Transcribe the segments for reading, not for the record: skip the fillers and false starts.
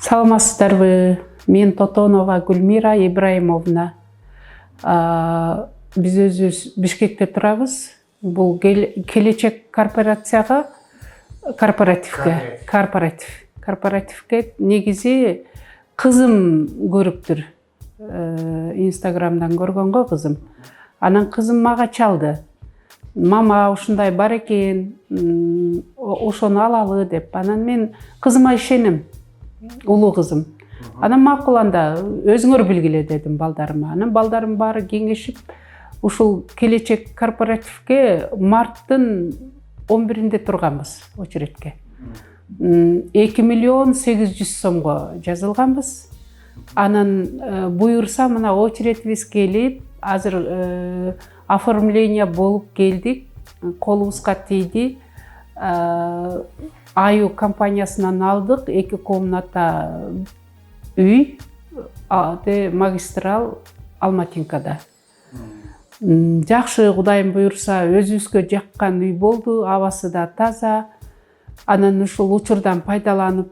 Саламатсыздарбы? Мен Тотонова Гүлмира Ибраимовна. Биз өзүбүз Бишкекте турабыз. Бул келечек корпоративке негизи кызым көрүптүр. Инстаграмдан көргөн го кызым. Анан кызым мага чалды. Мама ушундай бар экен, ошону алалы деп. Анан мен кызыма ишенем. Улуу кызым. Анан макул, анда өзүңөр билгиле дедим балдарыма. Анан балдарым баары кеңешип, ушул келечек корпоративке марттын 11-inde турганбыз очередке. 2.800.000 сомго жазылганбыз. Анан буюрса мына очередибиз келип, азыр оформление болуп келдик, колубузга тийди. Аю компаниясынан алдык 2 комната үй, магистрал Алматинкада. Жакшы, Кудайым буюрса, өзүбүзгө жаккан үй болду, абасы да таза. Анан ушул учурдан пайдаланып,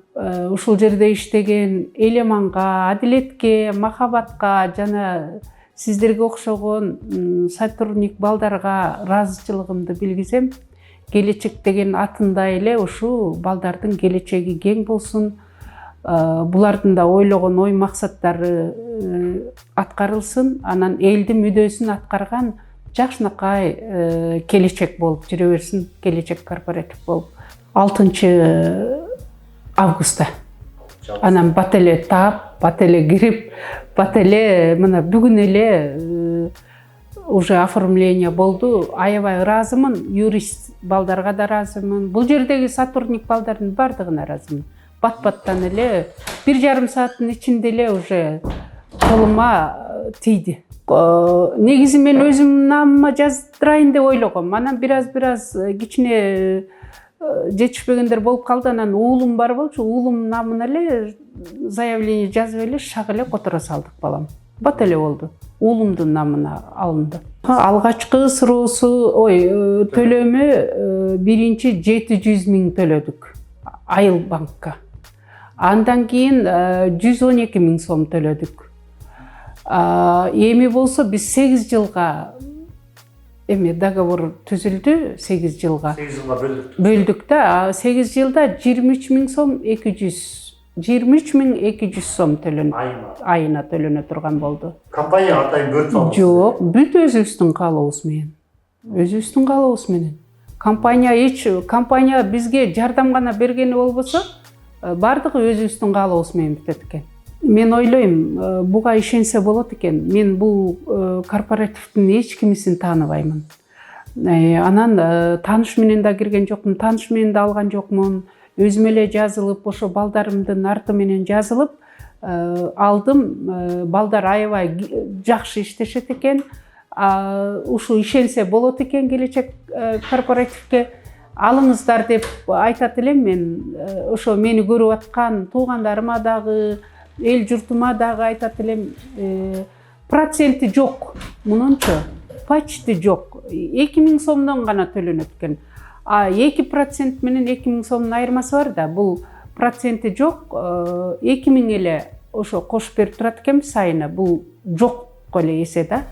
ушул жерде иштеген элеманга, адилетке, махабатка жана сиздерге окшогон сотрудник балдарга ыраазычылыгымды билгизем. Келечек деген атында эле ушу балдардын келечеги кең болсун, булардын да ойлогон ой максаттары аткарылсын, анан элдин мүдөөсүн аткарган жакшынакай келечек болуп жүрө берсин, келечек корпоратив болуп. 6 августта. Анан бат эле таап, бат эле кирип, бат эле мына бүгүн эле уже оформление болду. Аябай ыраазымын, юрист балдарга да ыраазымын. Бул жердеги сотрудник балдардын бардыгына ыраазымын. Бат-баттан эле 1,5 сааттын ичинде эле уже колума тийди. Негизи мен өзүмдүн намыма жаздырайын деп ойлогом. Анан бир аз кичине жетишпегендер болуп калды. Анан уулум бар болчу, уулум намына эле заявление жазып эле шак эле которо салдык балам. Бат эле болду. Уулумдун намына алынды. Алгачкы төлөмү биринчи 700.000 төлөдүк айыл банкка. Андан кийин 112.000 сом төлөдүк. Эми болсо биз 8 жылга договор түзүлдү, 8 жылга. 8 жылга бөлдүк да, 8 жылда 23.000 сом 23.200 сом айына төлөнө турган болду. Компания атайын бөлүп алды? Жок, бүт өзүбүздүн каалообуз менен. Өзүбүздүн каалообуз менен. Компания бизге жардам гана бергени болбосо, бардыгы өзүбүздүн каалообуз менен бүтөт экен. Мен ойлойм, буга ишенсе болот экен. Мен бул корпоративдин эч кимисин тааныбаймын. Анан тааныш менен да кирген жокмун, тааныш менен да алган жокмун. Өзүм эле жазылып, ошо балдарымдын арты менен жазылып алдым. Балдар аябай жакшы иштешет экен. Ушу ишенсе болот экен келечек корпоративке. Алыңыздар деп айтат элем мен. Ошо мени көрүп аткан туугандарыма дагы, эл журтума дагы айтат элем. Проценти жок. Мунунчу почти жок. 2.000 сомдон гана төлөнөт экен. 2% менен 2.000 сомдун айырмасы бар да, бул проценти жок, 2.000 эле ошо кошуп берип турат экенбиз айына. Бул жок эле эсе да.